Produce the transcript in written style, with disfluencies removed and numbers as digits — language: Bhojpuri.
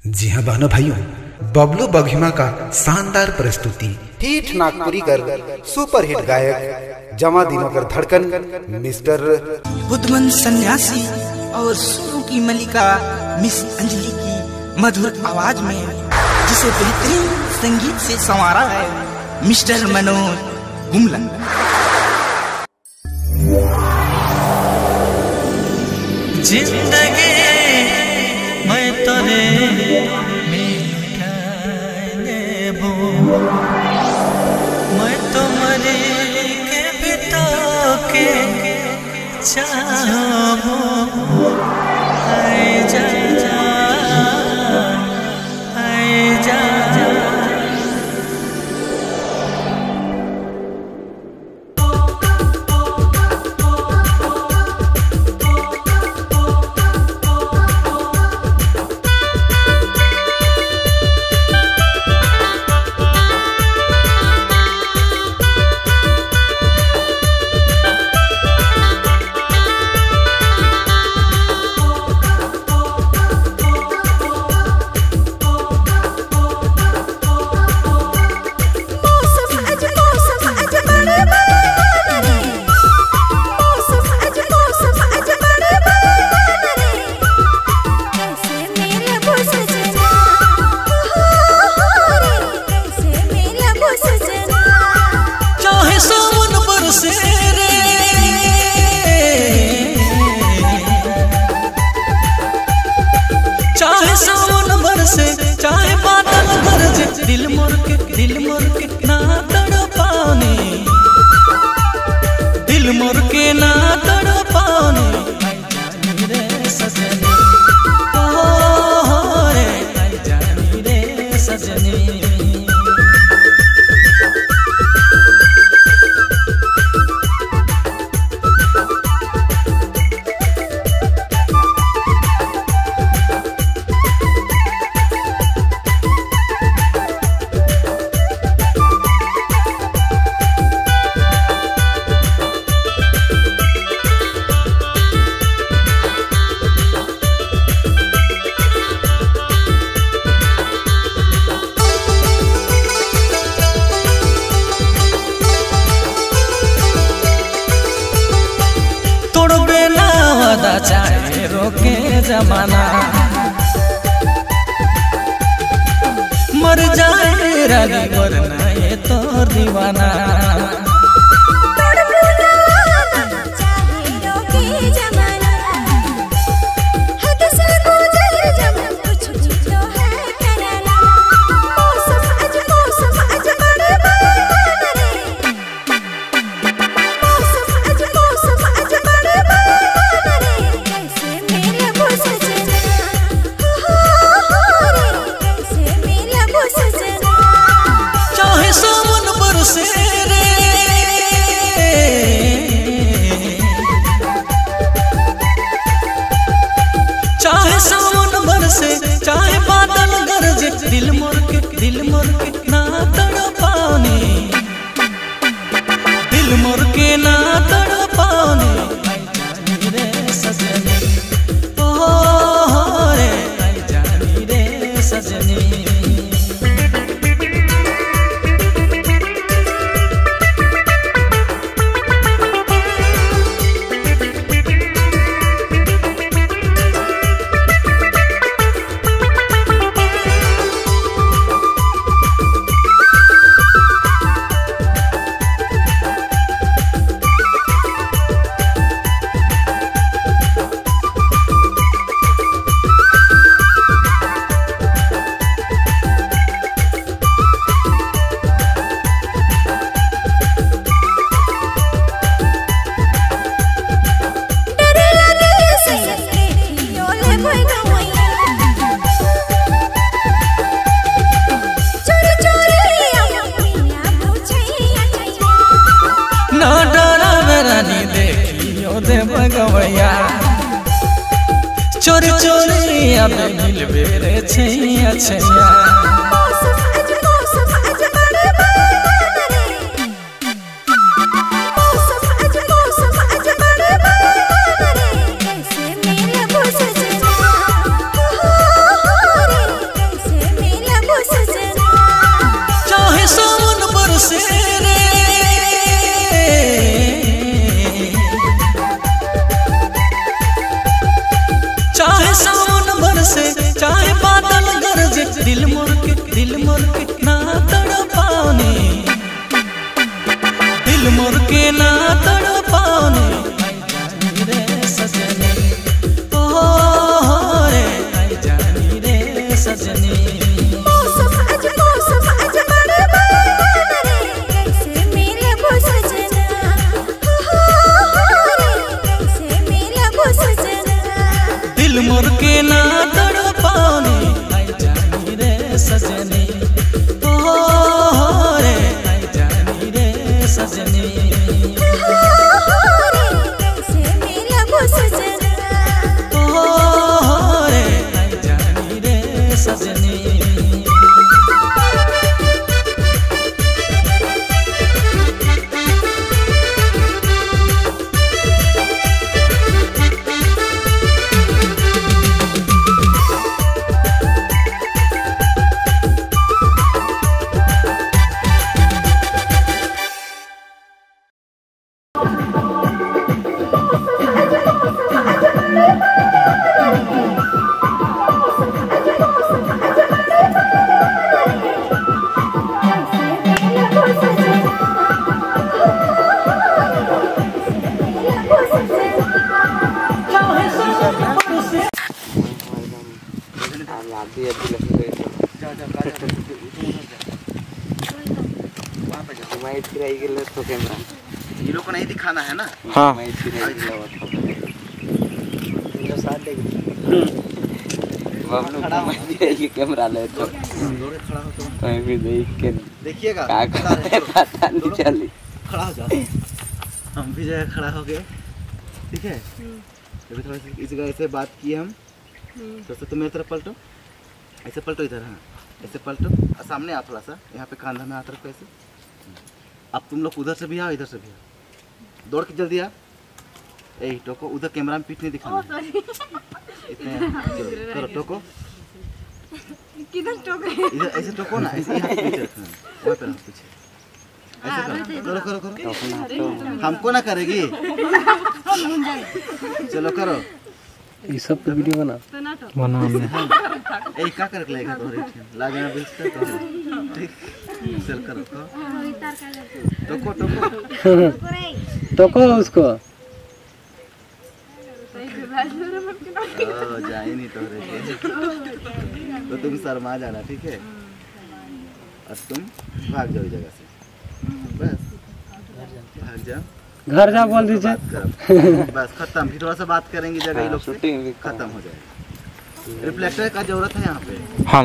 जी हाँ बहनों भाइयों, बबलू बघिमा का शानदार प्रस्तुति, हिट नागपुरी कर सुपर हिट गायक जमा दिनोकर धड़कन मिस्टर बुद्धमन सन्यासी और सुरों की मलिका मिस अंजलि की मधुर आवाज में जिसे बेहतरीन संगीत से संवारा है मिस्टर मनोज गुमला। जिंदगी मैं तोरे मैं तो मरे के बिता के चाहो आए जा आए जा। चाहे सावन बरसे चाहे बादल गरजे दिल मोर के ना तड़पाने दिल मोर के ना तड़पाने रे सजनी ओ रे जानी रे सजनी। चाहे रोके जमाना मर जाए रानी वरना ये तो दीवाना। चाहे सावन बरसे चाहे बादल गरजे दिल मोर के ना तड़पाने दिल मोर के ना तड़पाने रे सजनी ओ रे जानी रे सजनी। दे भगवैया चोरी चोरी अब मिलबे रे छैया छैया। सजनी मौसम आज बड़े बड़े रे कैसे मिलबो सजना कैसे मिलबो सजना दिल मोर के ना तड़पानी आई जानी रे सजनी ओ रे आई जानी रे सजनी कैसे मिलबो सजना ओ रे आई जानी रे सजनी हीरो को नहीं दिखाना है ना। हाँ कैमरा ले तो कहीं भी देख के देखिएगा पता नहीं चली। खड़ा हो जाओ, हम भी जगह खड़ा हो गए, ठीक है। अभी थोड़ा सा इस जगह ऐसे बात किए हम, तो तुम मेरी तरफ पलटो, ऐसे पलटो इधर, हाँ ऐसे पलटो और सामने आओ थोड़ा सा, यहाँ पे कांधा में हाथ रखो ऐसे। अब तुम लोग उधर से भी आओ, इधर से भी आओ, दौड़ के जल्दी आओ। ए टोको, उधर कैमरा में पीठ नहीं दिखाना, इतने करो टोको, किधर टोक रहे इधर ऐसे टोको ना, ऐसे यहाँ पीठ रखना, वहाँ पे रखो पीछे, ऐसे करो करो करो करो, हमको ना करेगी, चलो करो। ये सब तो वीडियो बना ए क्या कर लेगा तो लागे ना बेचता तो ठीक, चल करो टोको टोको तो को उसको जाए नहीं तो तुम शर्मा जाना, ठीक है। और तुम भाग जाओ जगह से, बस भाग जाओ, घर जा बोल दीजिए। बस खत्म। फिर थोड़ा सा बात करेंगे जगह, ये लोग से खत्म हो जाएगा। रिफ्लेक्टर का जरूरत है यहाँ पे। हाँ